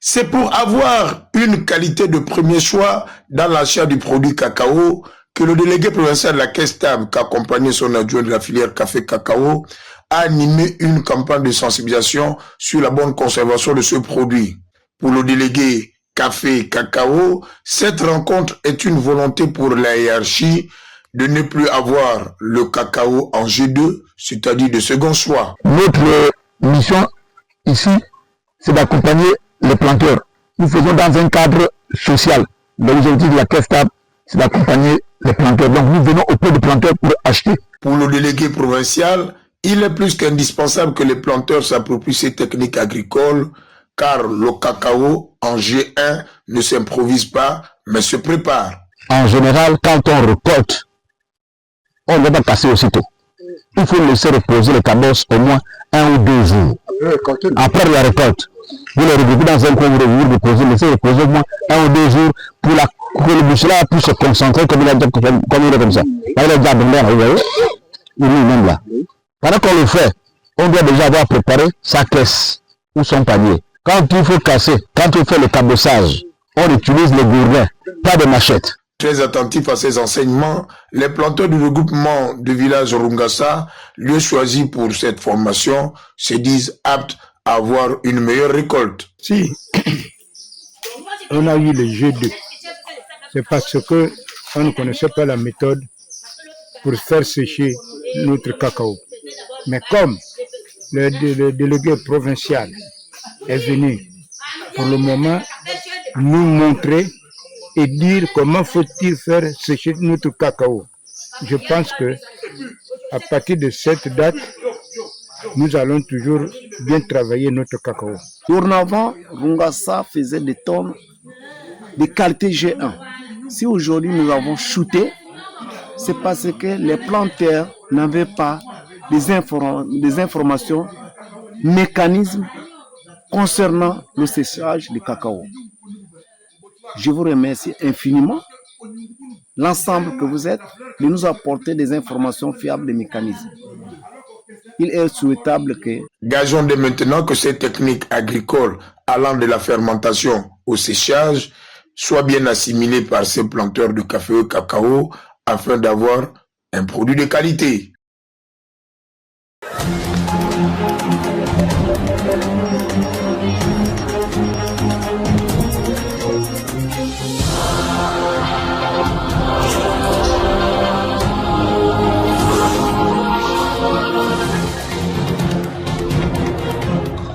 C'est pour avoir une qualité de premier choix dans l'achat du produit cacao que le délégué provincial de la Caisse stable, qui accompagnait son adjoint de la filière café-cacao, a animé une campagne de sensibilisation sur la bonne conservation de ce produit. Pour le délégué café-cacao, cette rencontre est une volonté pour la hiérarchie de ne plus avoir le cacao en G2, c'est-à-dire de second choix. Notre mission ici, c'est d'accompagner les planteurs. Nous faisons dans un cadre social. L'objectif de la Caisse stable, c'est d'accompagner les planteurs. Donc nous venons auprès des planteurs pour acheter. Pour le délégué provincial, il est plus qu'indispensable que les planteurs s'approprient ces techniques agricoles, car le cacao en G1 ne s'improvise pas, mais se prépare. En général, quand on récolte, on ne va pas casser aussitôt. Il faut laisser reposer le cabosse au moins 1 ou 2 jours. Après la récolte, vous le regroupez dans un coin, vous reposez, laissez reposer au moins 1 ou 2 jours pour que le boucher-là puisse se concentrer comme il est comme ça. Là, il est déjà abondant, vous voyez, il est même là. Pendant qu'on le fait, on doit déjà avoir préparé sa caisse ou son panier. Quand il faut casser, quand on fait le cabossage, on utilise les gourdins, pas de machettes. Très attentifs à ces enseignements, les planteurs du regroupement de village Rungassa, lieu choisi pour cette formation, se disent aptes à avoir une meilleure récolte. Si on a eu le G2, c'est parce que on ne connaissait pas la méthode pour faire sécher notre cacao. Mais comme le délégué provincial est venu pour le moment nous montrer et dire comment faut-il faire sécher notre cacao. Je pense que à partir de cette date, nous allons toujours bien travailler notre cacao. Dorénavant, Rungassa faisait des tonnes de qualité G1. Si aujourd'hui nous avons shooté, c'est parce que les planteurs n'avaient pas des informations, mécanismes concernant le séchage du cacao. Je vous remercie infiniment, l'ensemble que vous êtes, de nous apporter des informations fiables des mécanismes. Il est souhaitable que... Gageons dès maintenant que ces techniques agricoles allant de la fermentation au séchage soient bien assimilées par ces planteurs de café et cacao afin d'avoir un produit de qualité.